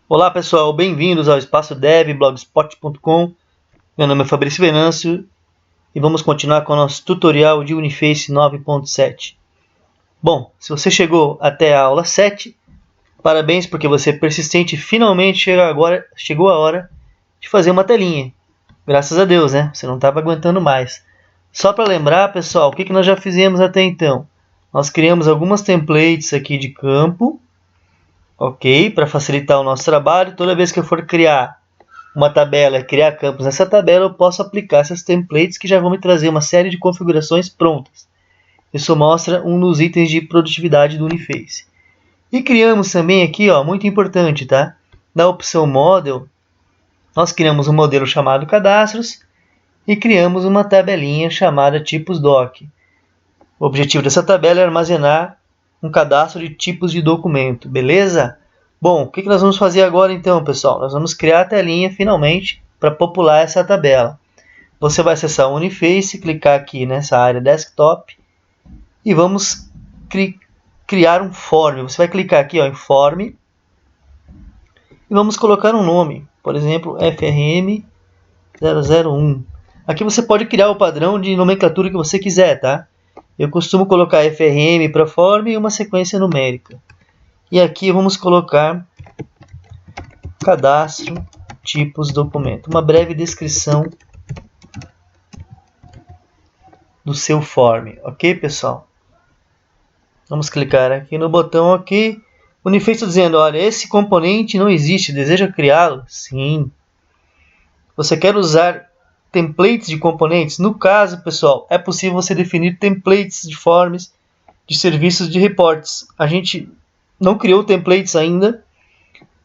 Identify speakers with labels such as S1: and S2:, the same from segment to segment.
S1: Olá pessoal, bem-vindos ao Espaço Dev, blogspot.com. Meu nome é Fabrício Venâncio e vamos continuar com o nosso tutorial de Uniface 9.7. Bom, se você chegou até a aula 7, parabéns porque você é persistente e finalmente chegou a hora de fazer uma telinha. Graças a Deus, né? Você não estava aguentando mais. Só para lembrar, pessoal, o que nós já fizemos até então? Nós criamos algumas templates aqui de campo. Ok, para facilitar o nosso trabalho, toda vez que eu for criar uma tabela, criar campos nessa tabela, eu posso aplicar essas templates que já vão me trazer uma série de configurações prontas. Isso mostra um dos itens de produtividade do Uniface. E criamos também aqui, ó, muito importante, tá? Na opção Model, nós criamos um modelo chamado Cadastros e criamos uma tabelinha chamada Tipos Doc. O objetivo dessa tabela é armazenar um cadastro de tipos de documento, beleza? Bom, o que nós vamos fazer agora então, pessoal? Nós vamos criar a telinha finalmente para popular essa tabela. Você vai acessar o Uniface, clicar aqui nessa área Desktop e vamos criar um form. Você vai clicar aqui ó, em Form e vamos colocar um nome, por exemplo, FRM001. Aqui você pode criar o padrão de nomenclatura que você quiser, tá? Eu costumo colocar FRM para form e uma sequência numérica. E aqui vamos colocar cadastro, tipos, documento. Uma breve descrição do seu form. Ok, pessoal? Vamos clicar aqui no botão OK. O Uniface está dizendo, olha, esse componente não existe, deseja criá-lo? Sim. Você quer usar templates de componentes? No caso, pessoal, é possível você definir templates de forms, de serviços, de reports. A gente não criou templates ainda.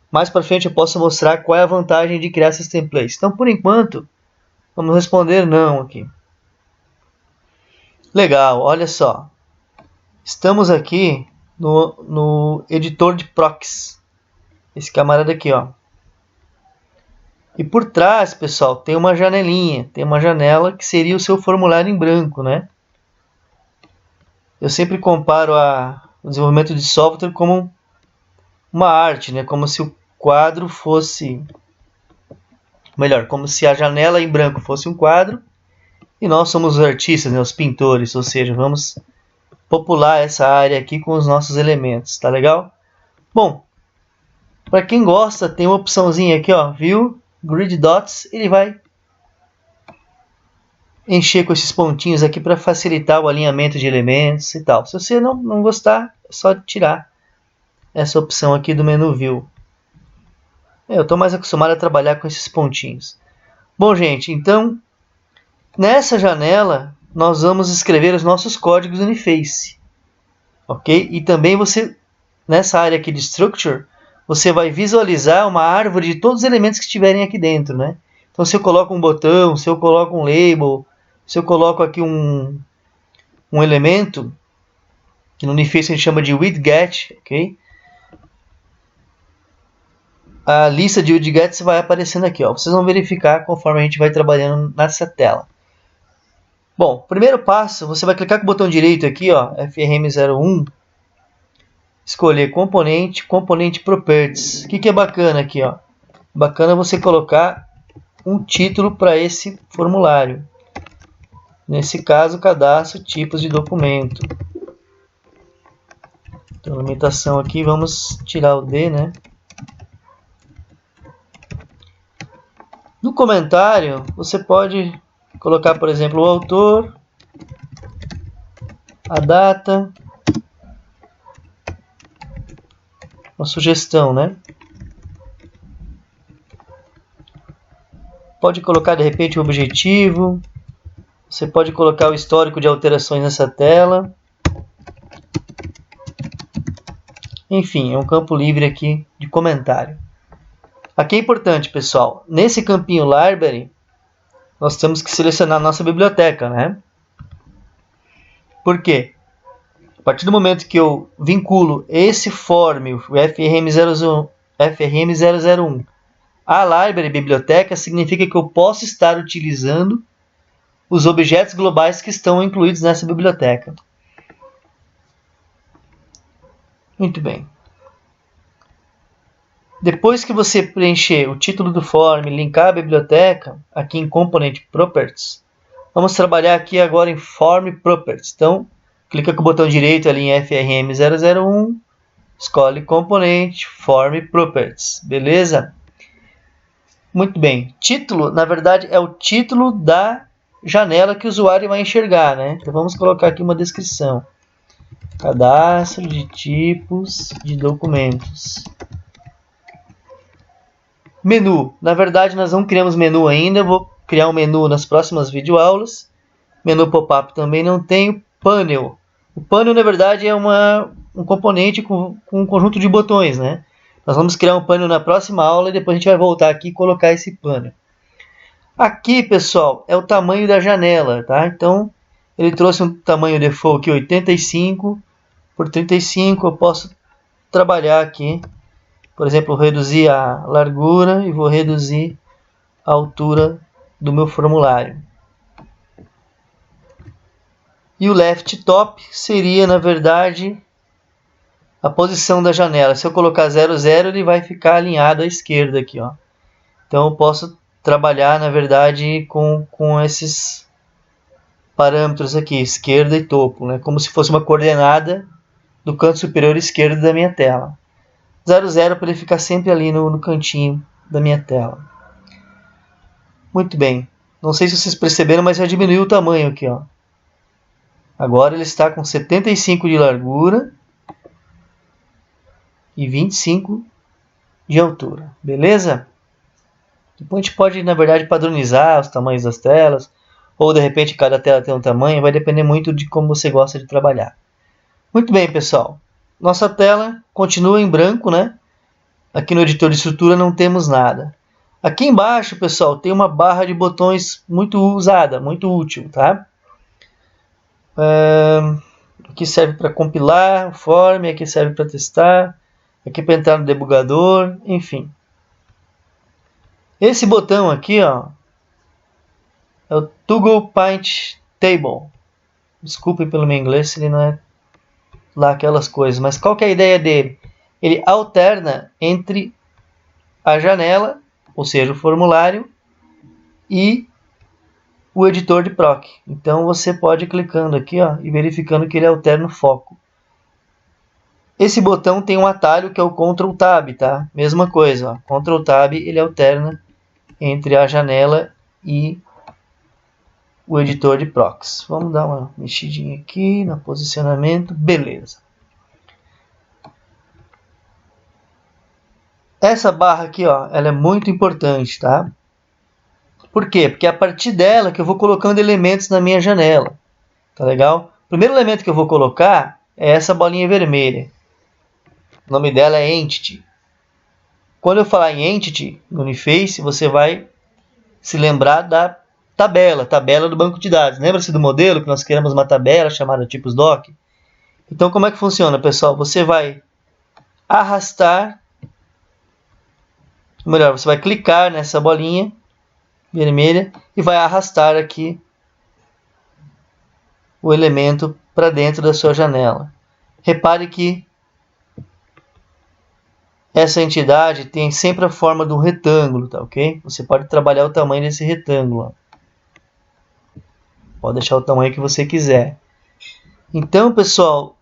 S1: Mais para frente eu posso mostrar qual é a vantagem de criar esses templates. Então, por enquanto, vamos responder não aqui. Legal, olha só. Estamos aqui no editor de proxies. Esse camarada aqui, ó. E por trás, pessoal, tem uma janelinha. Tem uma janela que seria o seu formulário em branco, né? Eu sempre comparo o desenvolvimento de software como uma arte, né? Como se o quadro fosse... Melhor, como se a janela em branco fosse um quadro e nós somos os artistas, né? Os pintores. Ou seja, vamos popular essa área aqui com os nossos elementos. Tá legal? Bom, para quem gosta, tem uma opçãozinha aqui, ó. View, Grid Dots. Ele vai encher com esses pontinhos aqui para facilitar o alinhamento de elementos e tal. Se você não gostar, é só tirar essa opção aqui do menu View. Eu estou mais acostumado a trabalhar com esses pontinhos. Bom, gente, então, nessa janela, nós vamos escrever os nossos códigos do Uniface. Ok? E também você, nessa área aqui de Structure, você vai visualizar uma árvore de todos os elementos que estiverem aqui dentro, né? Então, se eu coloco um botão, se eu coloco um label, se eu coloco aqui um elemento, que no Uniface a gente chama de widget, ok? A lista de widgets vai aparecendo aqui, ó. Vocês vão verificar conforme a gente vai trabalhando nessa tela. Bom, primeiro passo, você vai clicar com o botão direito aqui, ó, FRM01, escolher componente, componente properties. O que é bacana aqui, ó? Bacana você colocar um título para esse formulário. Nesse caso, cadastro tipos de documento. Então, limitação aqui, vamos tirar o D, né? No comentário, você pode colocar, por exemplo, o autor, a data, uma sugestão, né? Pode colocar, de repente, o objetivo. Você pode colocar o histórico de alterações nessa tela. Enfim, é um campo livre aqui de comentário. Aqui é importante, pessoal. Nesse campinho Library, nós temos que selecionar a nossa biblioteca, né? Por quê? A partir do momento que eu vinculo esse form, o FRM001, a library biblioteca, significa que eu posso estar utilizando os objetos globais que estão incluídos nessa biblioteca. Muito bem. Depois que você preencher o título do form, linkar a biblioteca, aqui em Component Properties, vamos trabalhar aqui agora em Form Properties. Então, clica com o botão direito ali em FRM001, escolhe Component, Form Properties, beleza? Muito bem. Título, na verdade, é o título da janela que o usuário vai enxergar, né? Então, vamos colocar aqui uma descrição. Cadastro de tipos de documentos. Menu. Na verdade, nós não criamos menu ainda. Eu vou criar um menu nas próximas videoaulas. Menu pop-up também não tenho. Panel. O panel, na verdade, é um componente com um conjunto de botões, né? Nós vamos criar um panel na próxima aula e depois a gente vai voltar aqui e colocar esse panel. Aqui, pessoal, é o tamanho da janela, tá? Então, ele trouxe um tamanho default aqui, 85 por 35. Eu posso trabalhar aqui. Por exemplo, vou reduzir a largura e vou reduzir a altura do meu formulário. E o left top seria, na verdade, a posição da janela. Se eu colocar 00, ele vai ficar alinhado à esquerda aqui, ó. Então eu posso trabalhar, na verdade, com esses parâmetros aqui, esquerda e topo, né? Como se fosse uma coordenada do canto superior esquerdo da minha tela. 00 para ele ficar sempre ali no cantinho da minha tela. Muito bem. Não sei se vocês perceberam, mas já diminuiu o tamanho aqui, ó. Agora ele está com 75 de largura e 25 de altura. Beleza? Depois a gente pode, na verdade, padronizar os tamanhos das telas. Ou, de repente, cada tela tem um tamanho. Vai depender muito de como você gosta de trabalhar. Muito bem, pessoal. Nossa tela continua em branco, né? Aqui no editor de estrutura não temos nada. Aqui embaixo, pessoal, tem uma barra de botões muito usada, muito útil, tá? Aqui serve para compilar o form, aqui serve para testar, aqui para entrar no debugador, enfim. Esse botão aqui, ó, é o Toggle Paint Table. Desculpem pelo meu inglês, ele não é lá aquelas coisas, mas qual que é a ideia dele? Ele alterna entre a janela, ou seja, o formulário, e o editor de proc. Então você pode ir clicando aqui, ó, e verificando que ele alterna o foco. Esse botão tem um atalho que é o Ctrl Tab, tá? Mesma coisa, ó. Ctrl Tab ele alterna entre a janela e o editor de procs. Vamos dar uma mexidinha aqui no posicionamento, beleza. Essa barra aqui, ó, ela é muito importante, tá? Por quê? Porque é a partir dela que eu vou colocando elementos na minha janela. Tá legal? O primeiro elemento que eu vou colocar é essa bolinha vermelha. O nome dela é Entity. Quando eu falar em Entity no Uniface, você vai se lembrar da tabela do banco de dados. Lembra-se do modelo que nós criamos uma tabela chamada tipos doc? Então, como é que funciona, pessoal? Você vai arrastar, ou melhor, você vai clicar nessa bolinha vermelha e vai arrastar aqui o elemento para dentro da sua janela. Repare que essa entidade tem sempre a forma de um retângulo, tá ok? Você pode trabalhar o tamanho desse retângulo. Ó. Pode deixar o tamanho que você quiser. Então, pessoal,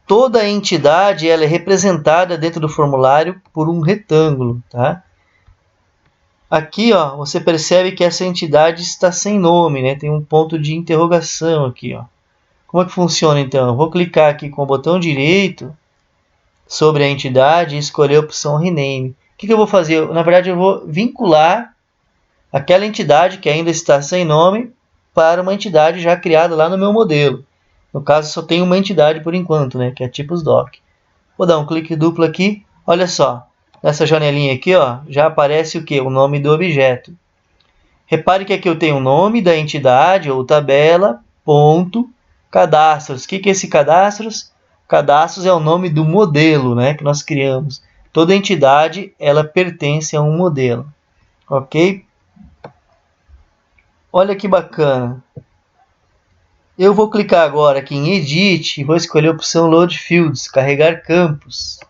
S1: toda a entidade ela é representada dentro do formulário por um retângulo, tá? Aqui, ó, você percebe que essa entidade está sem nome, né? Tem um ponto de interrogação aqui, ó. Como é que funciona, então? Eu vou clicar aqui com o botão direito sobre a entidade e escolher a opção Rename. O que eu vou fazer? Na verdade, eu vou vincular aquela entidade que ainda está sem nome para uma entidade já criada lá no meu modelo. No caso, só tem uma entidade por enquanto, né? Que é tipos doc. Vou dar um clique duplo aqui. Olha só. Nessa janelinha aqui, ó, já aparece o que? O nome do objeto. Repare que aqui eu tenho o nome da entidade ou tabela, ponto, cadastros. O que é esse cadastros? Cadastros é o nome do modelo, né, que nós criamos. Toda entidade ela pertence a um modelo. Ok? Olha que bacana. Eu vou clicar agora aqui em Edit e vou escolher a opção Load Fields, carregar campos.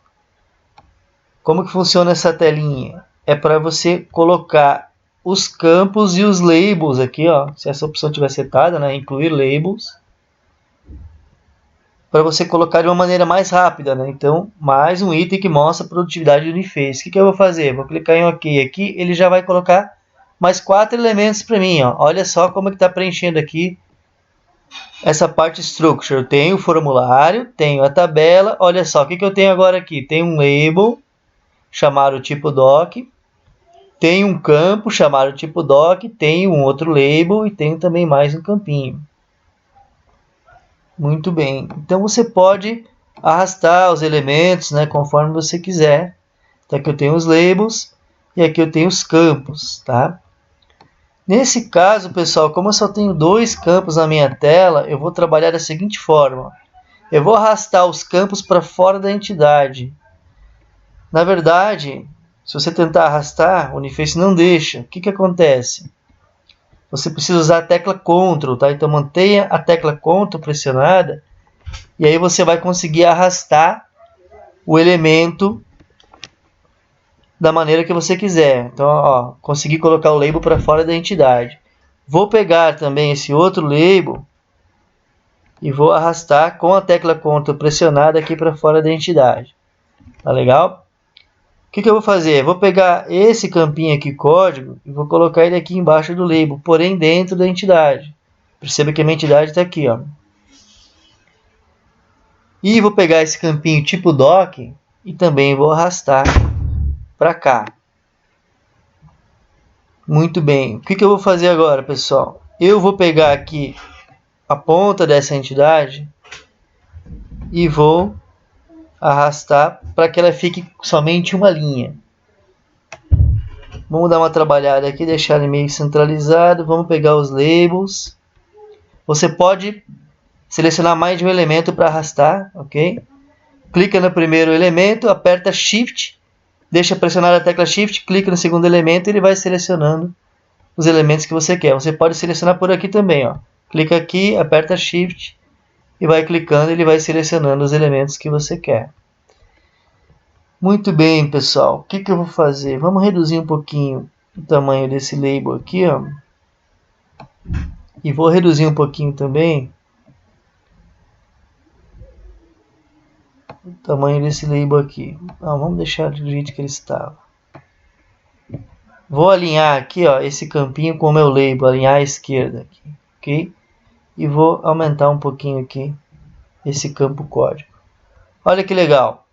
S1: Como que funciona essa telinha? É para você colocar os campos e os labels aqui, ó, se essa opção tiver setada, né, incluir labels, para você colocar de uma maneira mais rápida, né? Então, mais um item que mostra a produtividade do Uniface. O que eu vou fazer? Vou clicar em OK aqui, ele já vai colocar mais 4 elementos para mim, ó. Olha só como que está preenchendo aqui essa parte structure. Eu tenho o formulário, tenho a tabela. Olha só, o que eu tenho agora aqui? Tem um label, chamado tipo doc. Tem um campo, chamado tipo doc. Tem um outro label e tem também mais um campinho. Muito bem. Então você pode arrastar os elementos, né, conforme você quiser. Então aqui eu tenho os labels e aqui eu tenho os campos, tá? Nesse caso, pessoal, como eu só tenho 2 campos na minha tela, eu vou trabalhar da seguinte forma. Eu vou arrastar os campos para fora da entidade. Na verdade, se você tentar arrastar, o Uniface não deixa. O que acontece? Você precisa usar a tecla Ctrl, tá? Então mantenha a tecla Ctrl pressionada e aí você vai conseguir arrastar o elemento da maneira que você quiser. Então, ó, consegui colocar o label para fora da entidade. Vou pegar também esse outro label e vou arrastar com a tecla Ctrl pressionada aqui para fora da entidade. Tá legal? O que eu vou fazer? Vou pegar esse campinho aqui, código, e vou colocar ele aqui embaixo do label, porém dentro da entidade. Perceba que a minha entidade está aqui, ó. E vou pegar esse campinho tipo doc e também vou arrastar para cá. Muito bem. O que eu vou fazer agora, pessoal? Eu vou pegar aqui a ponta dessa entidade e vou arrastar para que ela fique somente uma linha. Vamos dar uma trabalhada aqui, deixar ele meio centralizado. Vamos pegar os labels. Você pode selecionar mais de um elemento para arrastar, ok? Clica no primeiro elemento, aperta Shift, deixa pressionar a tecla Shift, clica no segundo elemento e ele vai selecionando os elementos que você quer. Você pode selecionar por aqui também, ó. Clica aqui, aperta Shift e vai clicando, ele vai selecionando os elementos que você quer. Muito bem, pessoal. O que eu vou fazer? Vamos reduzir um pouquinho o tamanho desse label aqui, ó. E vou reduzir um pouquinho também o tamanho desse label aqui. Não, vamos deixar do jeito que ele estava. Vou alinhar aqui, ó, esse campinho com o meu label, alinhar à esquerda aqui, ok? E vou aumentar um pouquinho aqui esse campo código. Olha que legal.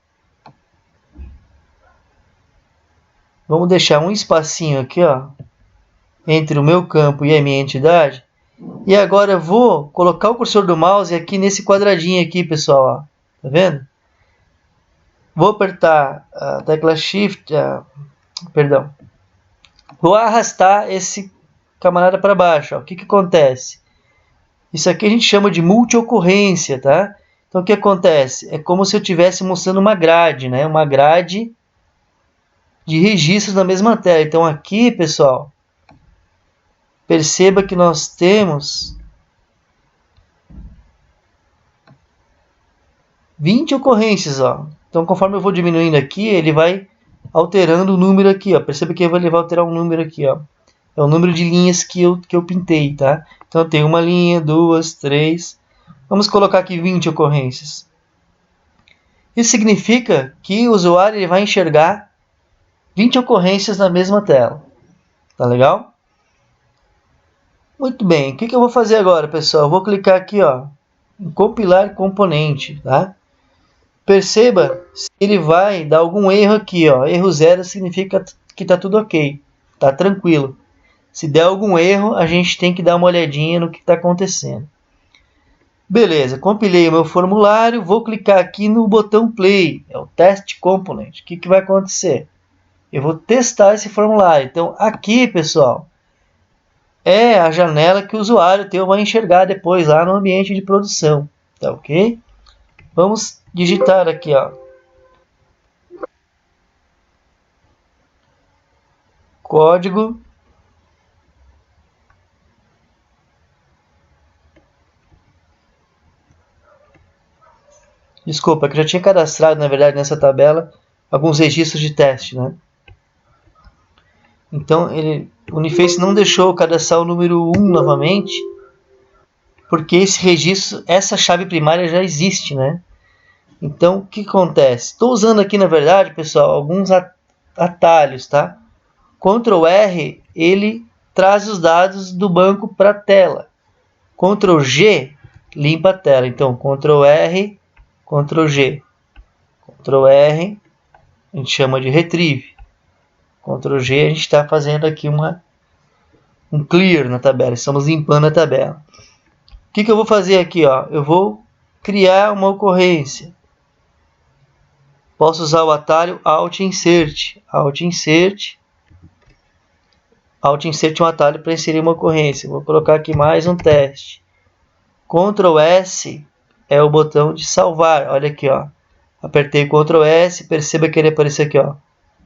S1: Vamos deixar um espacinho aqui, ó, entre o meu campo e a minha entidade. E agora eu vou colocar o cursor do mouse aqui nesse quadradinho aqui, pessoal, ó. Tá vendo? Vou apertar a tecla Shift, perdão. Vou arrastar esse camarada para baixo, ó. O que acontece? Isso aqui a gente chama de multi-ocorrência, tá? Então o que acontece? É como se eu estivesse mostrando uma grade, né? Uma grade de registros na mesma tela. Então aqui, pessoal, perceba que nós temos 20 ocorrências, ó. Então conforme eu vou diminuindo aqui, ele vai alterando o número aqui, ó. Perceba que ele vai alterar um número aqui, ó. É o número de linhas que eu pintei, tá? Então eu tenho uma linha, 2, 3. Vamos colocar aqui 20 ocorrências. Isso significa que o usuário ele vai enxergar 20 ocorrências na mesma tela. Tá legal? Muito bem. O que eu vou fazer agora, pessoal? Eu vou clicar aqui, ó, em compilar componente, tá? Perceba se ele vai dar algum erro aqui, ó. Erro 0 significa que está tudo ok, tá tranquilo. Se der algum erro, a gente tem que dar uma olhadinha no que está acontecendo. Beleza, compilei o meu formulário, vou clicar aqui no botão Play, é o Test Component. O que vai acontecer? Eu vou testar esse formulário. Então, aqui, pessoal, é a janela que o usuário teu vai enxergar depois lá no ambiente de produção. Tá ok? Vamos digitar aqui, ó. Código. Desculpa, que eu já tinha cadastrado, na verdade, nessa tabela alguns registros de teste, né? Então o Uniface não deixou cadastrar o número 1 novamente, porque esse registro, essa chave primária já existe, né? Então o que acontece? Estou usando aqui, na verdade, pessoal, alguns atalhos, tá? Ctrl R, ele traz os dados do banco para a tela. Ctrl G, limpa a tela. Então, Ctrl R, Ctrl G. Ctrl R, a gente chama de Retrieve. Ctrl G, a gente está fazendo aqui um clear na tabela. Estamos limpando a tabela. O que eu vou fazer aqui? Ó? Eu vou criar uma ocorrência. Posso usar o atalho Alt Insert. Alt Insert. Alt Insert é um atalho para inserir uma ocorrência. Vou colocar aqui mais um teste. Ctrl S é o botão de salvar. Olha aqui, ó. Apertei Ctrl S, perceba que ele apareceu aqui, ó.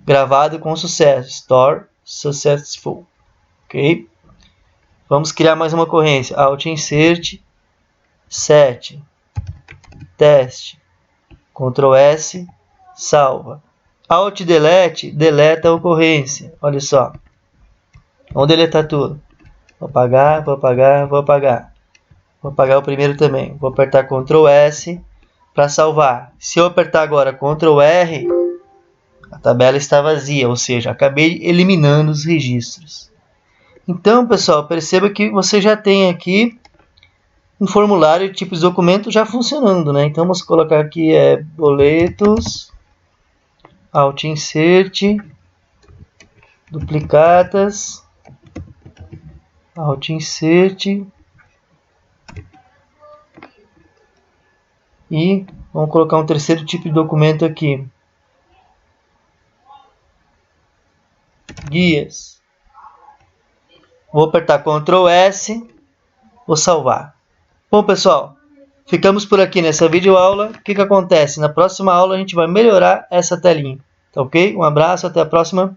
S1: Gravado com sucesso. Store successful. Ok? Vamos criar mais uma ocorrência. Alt Insert, Set, Teste. Ctrl S, salva. Alt Delete, deleta a ocorrência. Olha só. Vamos deletar tudo. Vou apagar, vou apagar, vou apagar. Vou apagar o primeiro também. Vou apertar Ctrl S para salvar. Se eu apertar agora Ctrl R, a tabela está vazia, ou seja, acabei eliminando os registros. Então, pessoal, perceba que você já tem aqui um formulário de tipo de documento já funcionando, né? Então, vamos colocar aqui boletos, Alt Insert, duplicatas, Alt Insert e vamos colocar um terceiro tipo de documento aqui. Guias. Vou apertar Ctrl S, vou salvar. Bom, pessoal, ficamos por aqui nessa videoaula. O que acontece? Na próxima aula a gente vai melhorar essa telinha. Tá ok? Um abraço, até a próxima.